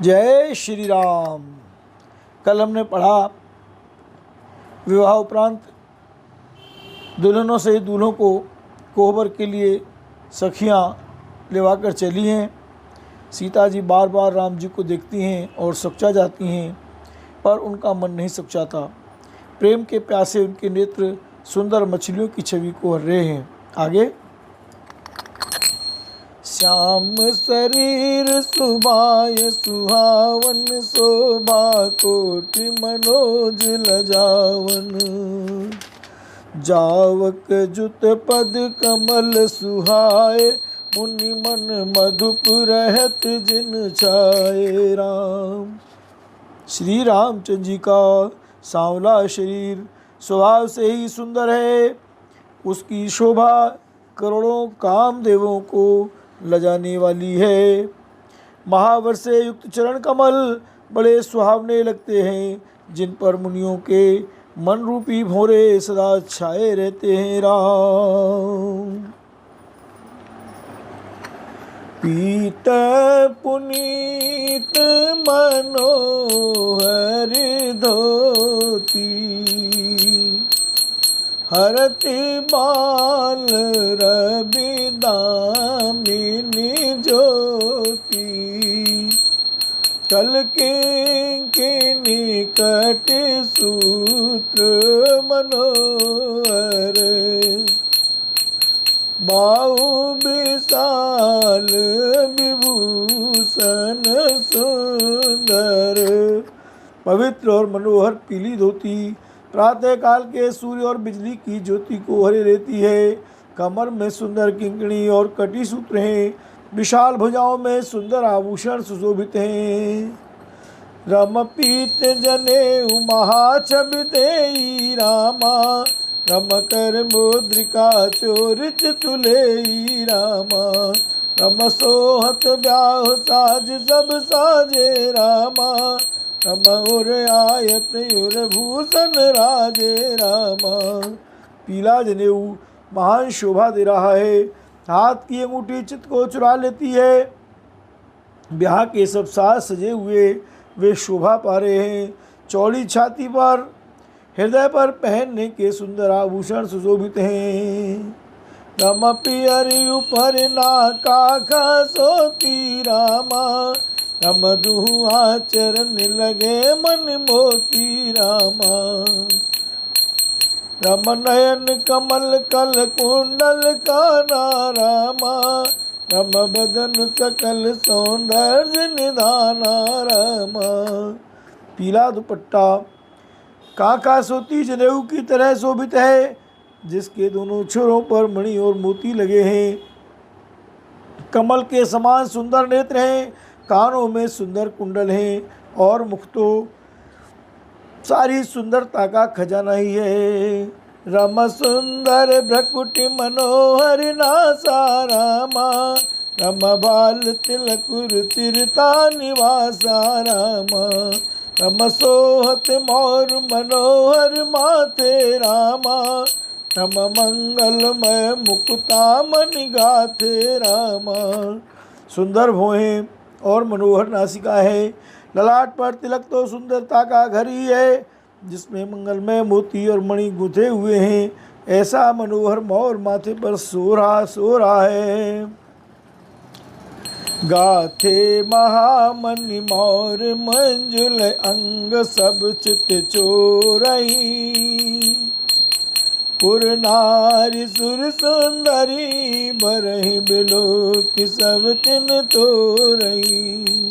जय श्री राम। कल हमने पढ़ा विवाह उपरांत दुल्हनों से दूल्हों को कोहबर के लिए सखियां लेवाकर चली हैं। सीता जी बार बार राम जी को देखती हैं और सकुचा जाती हैं, पर उनका मन नहीं सकुचाता। प्रेम के प्यासे उनके नेत्र सुंदर मछलियों की छवि को हर रहे हैं। आगे, श्याम शरीर सुभाय सुहावन, शोभा कोटि मनोज लजावन। जावक जुत पद कमल सुहाए, मुनि मन मधुप रहत जिन छाए। राम श्री रामचंद्र जी का सांवला शरीर स्वभाव से ही सुंदर है। उसकी शोभा करोड़ों कामदेवों को लजाने वाली है। महावर से युक्त चरण कमल बड़े सुहावने लगते हैं, जिन पर मुनियों के मन रूपी भौरे सदा छाए रहते हैं। राम पीत पुनीत मनोहर धोती, हरति बाल रवि दामिनी ज्योति। कल के निकट सूत्र मनोहर, बाहु विशाल विभूषण सुंदर। पवित्र और मनोहर पीली धोती प्रातः काल के सूर्य और बिजली की ज्योति को हरे रहती है। कमर में सुंदर किंकणी और कटी सूत्र हैं। विशाल भुजाओं में सुंदर आभूषण सुशोभित हैं। रम पीत जने महाछबितेई रामा, रम कर मुद्रिका चोरिच तुलेई रामा। रम सोहत ब्याह साज सब साजे रामा, रम उर आयत उर भूषण राजे रामा। पीला जनेऊ महान शोभा दे रहा है। हाथ की अंगूठी चित्त को चुरा लेती है। ब्याह के सब साज सजे हुए वे शोभा पा रहे हैं। चौड़ी छाती पर हृदय पर पहनने के सुंदर आभूषण सुशोभित हैं। रम पियरी ऊपर नाका खसोती रामा, रम दुआ चरण लगे मन मोती रामा। रम नयन कमल कल कुंडल काना रामा, रम बदन सकल सौंदर्य निधाना रामा। पीला दुपट्टा काका सोती जनेऊ की तरह शोभित है, जिसके दोनों छोरों पर मणि और मोती लगे हैं। कमल के समान सुंदर नेत्र हैं। कानों में सुंदर कुंडल हैं और मुख तो सारी सुंदरता का खजाना ही है। रम सुंदर भ्रकुटि मनोहर नासा रामा, रम बाल तिलक चिरता निवासा रामा। रम सोहत मोर मनोहर माथे रामा, रम मंगलमय मुकुता मणि गाथे रामा। सुंदर भौहें और मनोहर नासिका है। ललाट पर तिलक तो सुंदरता का घर ही है, जिसमें मंगलमय मोती और मणि गुंथे हुए हैं। ऐसा मनोहर मोर माथे पर सो रहा है। गाथे महामणि मोर मंजुल अंग, सब चित चोरही। पुर नारी सुर सुंदरी, बरहि बिलोक सब तिन तोरही।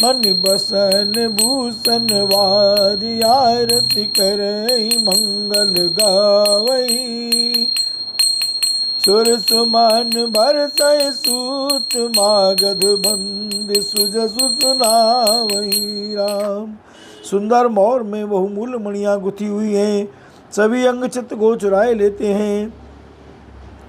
मन बसन भूषण वारी, आरती करहि मंगल गावही। सुर सुमन बरसै सूत, मागध बंद सुजसु सुनावही। राम सुंदर मोर में बहुमूल्य मणियाँ गुथी हुई हैं। सभी अंग चित्त को चुराए लेते हैं।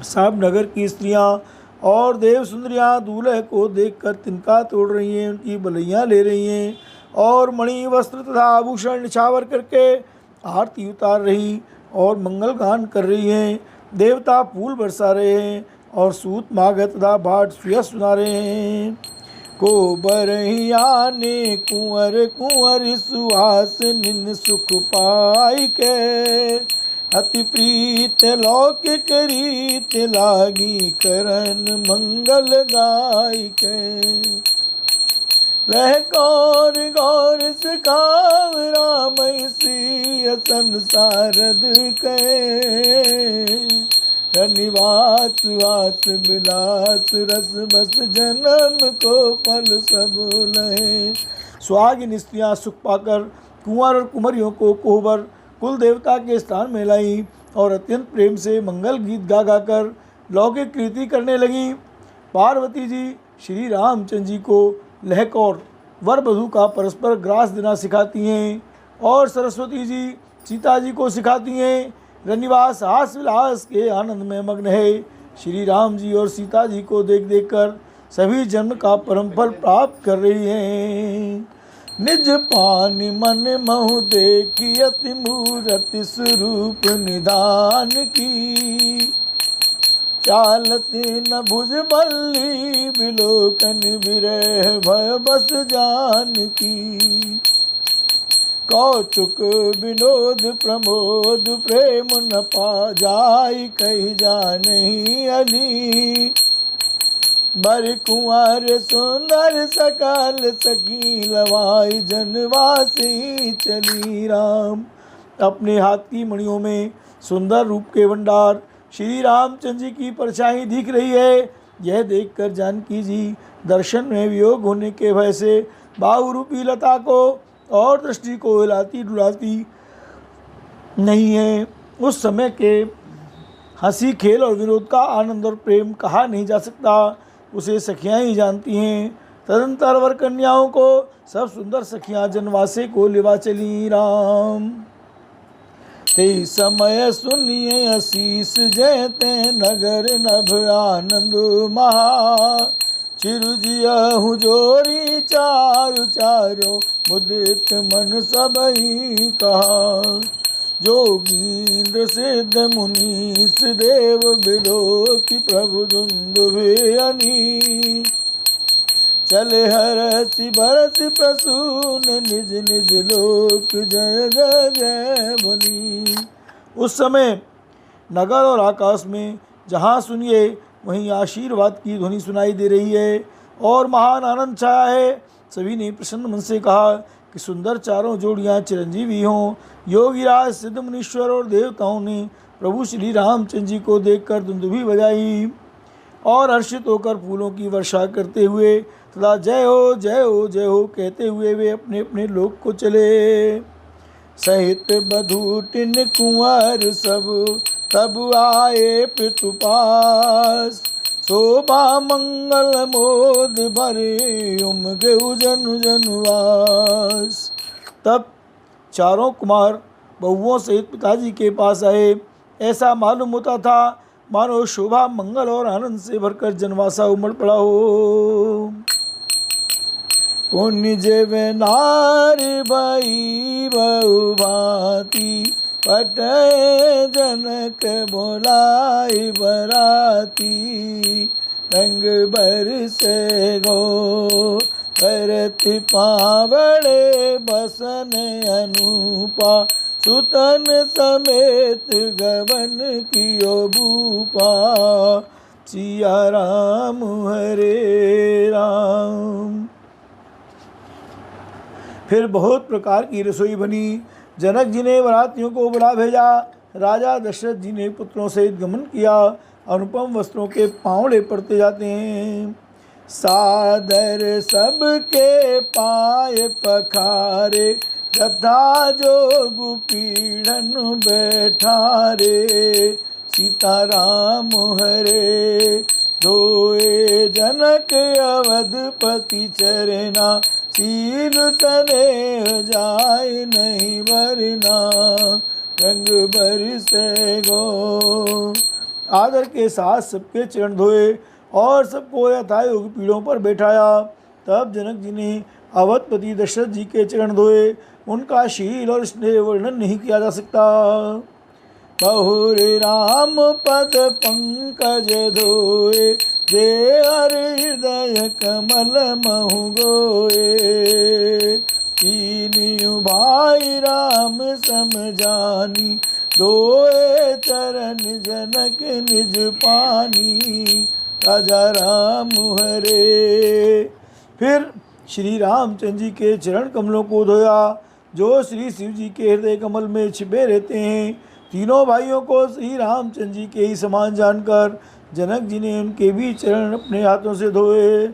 सब नगर की स्त्रियां और देव सुंदरियां दूल्हे को देखकर तिनका तोड़ रही हैं, उनकी बलैयां ले रही हैं और मणि वस्त्र तथा आभूषण निछावर करके आरती उतार रही और मंगल गान कर रही हैं। देवता फूल बरसा रहे हैं और सूत मागध तथा भाट सुयस सुना रहे हैं। को बरहियाने कुंवर कुंवर सुहास निन सुख पाई के अति प्रीत लौकिक रीत लागी करन मंगल गाय के वह गौर गौर सिखाव राम सी संसारद के निवास वास विलास रस बस जन्म को फल सब लहे। सुहागिन स्त्रियाँ सुख पाकर कुंवर और कुंवरियों को कोहबर कुल देवता के स्थान में लाई और अत्यंत प्रेम से मंगल गीत गा गाकर लौकिक कृति करने लगी। पार्वती जी श्री रामचंद्र जी को लहक और वर वधू का परस्पर ग्रास देना सिखाती हैं और सरस्वती जी सीता जी को सिखाती हैं। रनिवास हास विलास के आनंद में मग्न है। श्री राम जी और सीता जी को देख देख कर सभी जन्म का परम फल प्राप्त कर रही हैं। निज पानी मन महु देखी अति मूरति स्वरूप निधान की चालती न भुज मल्ली बिलोकन विरह भय बस जान की कौतुक विनोद प्रमोद प्रेम न पा जाई कही जा नहीं अली बर कुंवर सुंदर सकल सकी लवाई जनवासी चली राम। अपने हाथ की मणियों में सुंदर रूप के भंडार श्री रामचंद्र जी की परछाई दिख रही है। यह देखकर जानकी जी दर्शन में वियोग होने के भय से बाहु रूपी लता को और दृष्टि को हिलाती डुलाती नहीं है। उस समय के हंसी खेल और विनोद का आनंद और प्रेम कहा नहीं जा सकता, उसे सखियाँ ही जानती हैं। तदंतर वर कन्याओं को सब सुंदर सखियाँ जनवासे को लेवा चली राम। ते समय सुनिए आशीष जयते नगर नभ आनंद महा चिरुजियहु जोरी चारु चारो मुदित मन सबही कहा जोगींद्र सिद्ध मुनीस देव बिलो की प्रभु दुंदुभियनी चले हरसि बरसि प्रसून निज निज लोक जय जय जय बोली। उस समय नगर और आकाश में जहाँ सुनिए वहीं आशीर्वाद की ध्वनि सुनाई दे रही है और महान आनंद छाया है। सभी ने प्रसन्न मन से कहा कि सुंदर चारों जोड़ियाँ चिरंजीवी हों। योगीराज सिद्ध मुनीश्वर और देवताओं ने प्रभु श्री रामचंद्र जी को देखकर दुंदुभी बजाई और हर्षित होकर फूलों की वर्षा करते हुए तथा जय हो जय हो जय हो कहते हुए वे अपने अपने लोक को चले। सहित बधूटिन कुंवर सब तब आए पितुपास शोभा मंगल मोद भरे उमगे जनु जनुवास। तब चारों कुमार बहुओं सहित पिताजी के पास आए। ऐसा मालूम होता था मानो शोभा मंगल और आनंद से भरकर जनवासा उमड़ पड़ा हो। पुण्य जेव नार भई बहु भांति पटय जनक बोलाई बराती रंग बरसे गो करति पावड़े बसन अनुपा सुतन समेत गवन कियो भूपा सिया राम हरे राम। फिर बहुत प्रकार की रसोई बनी। जनक जी ने बरातियों को बुला भेजा। राजा दशरथ जी ने पुत्रों सहित गमन किया। अनुपम वस्त्रों के पांवड़े पड़ते जाते हैं। सादर सबके पाए पखारे यथा जोगु पीढ़न बैठारे सीता राम हरे धोए जनक अवधपति चरना शील स्नेह जाय नहीं वरना रंग बरसे गो। आदर के साथ सबके चरण धोए और सबको यथायोग पीढ़ों पर बैठाया। तब जनक जी ने अवधपति दशरथ जी के चरण धोए। उनका शील और स्नेह वर्णन नहीं किया जा सकता। बहुर राम पद पंकज धोए जे हर हृदय कमल महु गोए। तीनियों भाई राम समझानी, दोए चरण जनक निज पानी। राजा राम हरे। फिर श्री रामचंद्र जी के चरण कमलों को धोया, जो श्री शिव जी के हृदय कमल में छिपे रहते हैं। तीनों भाइयों को श्री रामचंद्र जी के ही समान जानकर जनक जी ने उनके भी चरण अपने हाथों से धोए।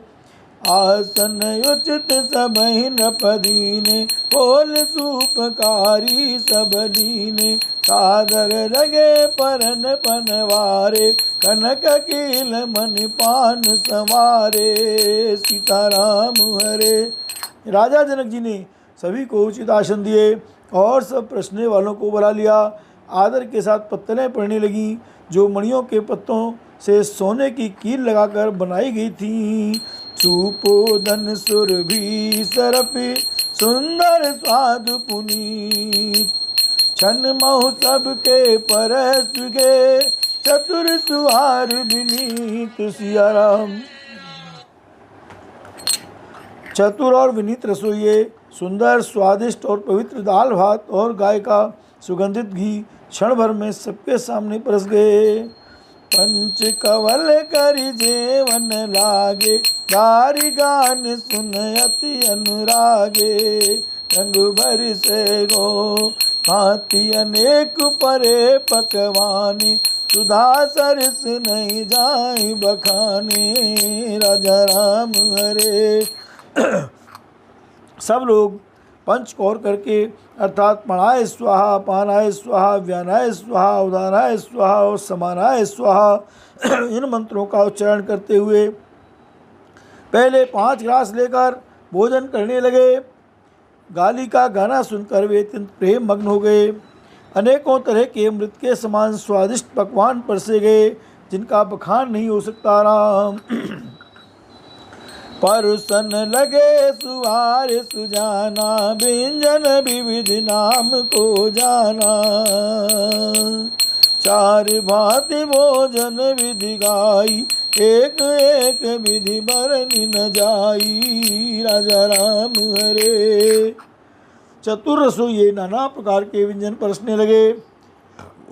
आसन उचित सबहि नृपदीने, बोल सुपकारी सब दीने। सादर लगे परन पनवारे, कनक कील मन पान संवारे। सीताराम हरे। राजा जनक जी ने सभी को उचित आसन दिए और सब प्रश्न वालों को बुला लिया। आदर के साथ पत्तलें पड़ने लगीं, जो मणियों के पत्तों से सोने की कील लगाकर बनाई गई थीं। सुपोदन सुरभि सरपि, सुंदर स्वाद पुनीत। छन महु सबके परस गे, चतुर सुहार विनीत। सिया राम। चतुर और विनीत रसोइये सुंदर स्वादिष्ट और पवित्र दाल भात और गाय का सुगंधित घी क्षण भर में सबके सामने परस गए। पंच कवल करि जेवन लागे, गारी गान सुन अति अनुरागे। रंग बरसे गो भांति अनेक परे पकवाने, सुधा सरस नहीं जाई बखाने। राजा राम हरे। सब लोग पंचकौर करके अर्थात पणाय स्वाहा, पानाय स्वाहा, व्यानाय स्वाहा, उदानाय स्वाहा और समानाय स्वाहा इन मंत्रों का उच्चारण करते हुए पहले 5 ग्रास लेकर भोजन करने लगे। गाली का गाना सुनकर वे अत्यंत प्रेम मग्न हो गए। अनेकों तरह के अमृत के समान स्वादिष्ट पकवान परसे गए, जिनका बखान नहीं हो सकता। राम परुसन लगे सुहार सुजाना, व्यंजन विविध नाम को जाना। 4 भांति भोजन विधि गाई, एक एक विधि बरनि न जाई। राजा राम हरे। चतुर रसोइये नाना प्रकार के व्यंजन परसने लगे,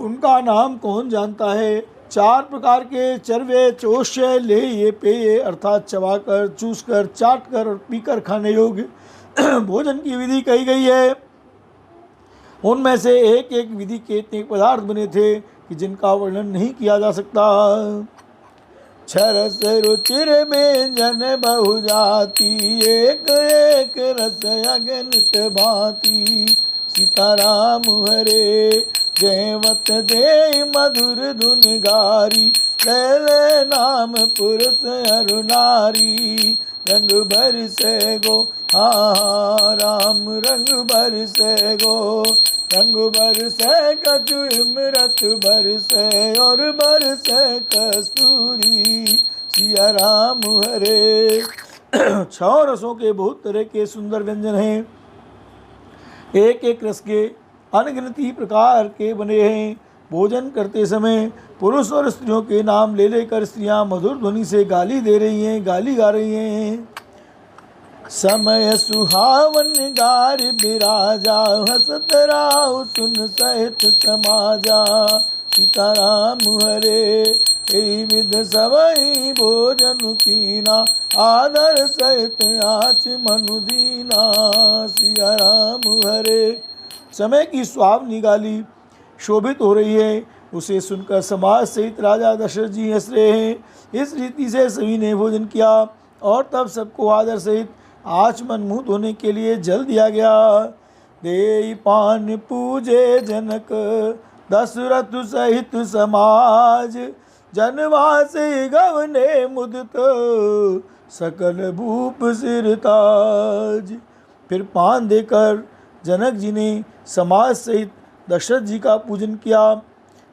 उनका नाम कौन जानता है। 4 प्रकार के चरवे, चोष्य, लेय, पेय अर्थात चबाकर, चूसकर, चाटकर और पीकर खाने योग्य भोजन की विधि कही गई है। उनमें से एक एक विधि के इतने पदार्थ बने थे कि जिनका वर्णन नहीं किया जा सकता। छरस रुचिर व्यंजन बहु जाति, एक एक रस अगणित भांति। सीताराम हरे। जयवत दे मधुर धुन गारी, ले नाम पुरुष अरु नारी। रंग भर से गो हाँ राम, रंग भर से गो। रंग भर से कछु इमरत भर से, और भर से कस्तूरी। सिया राम हरे। 6 रसों के बहुत तरह के सुंदर व्यंजन हैं, एक एक रस के अनगिनती प्रकार के बने हैं। भोजन करते समय पुरुष और स्त्रियों के नाम ले लेकर स्त्रियां मधुर ध्वनि से गाली दे रही हैं, गाली गा रही हैं। समय सुहावन गार बिराजा, हसत राव सुन सहित समाजा। सीताराम हरे। यही विध सबई भोजन कीना, आदर सहित आच मनु दीना। सिया राम हरे। समय की सुहावनी गाली शोभित हो रही है, उसे सुनकर समाज सहित राजा दशरथ जी हंस रहे हैं। इस रीति से सभी ने भोजन किया और तब सबको आदर सहित आचमन मुँह धोने के लिए जल दिया गया। देई पान पूजे जनक, दशरथ सहित समाज। जनवासी गवने मुदित, सकल भूप सिरताज। फिर पान देकर जनक जी ने समाज सहित दशरथ जी का पूजन किया।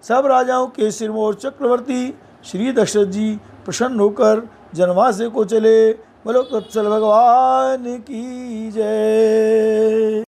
सब राजाओं के सिरमौर चक्रवर्ती श्री दशरथ जी प्रसन्न होकर जनवासे को चले। बोलो तत्सल भगवान की जय।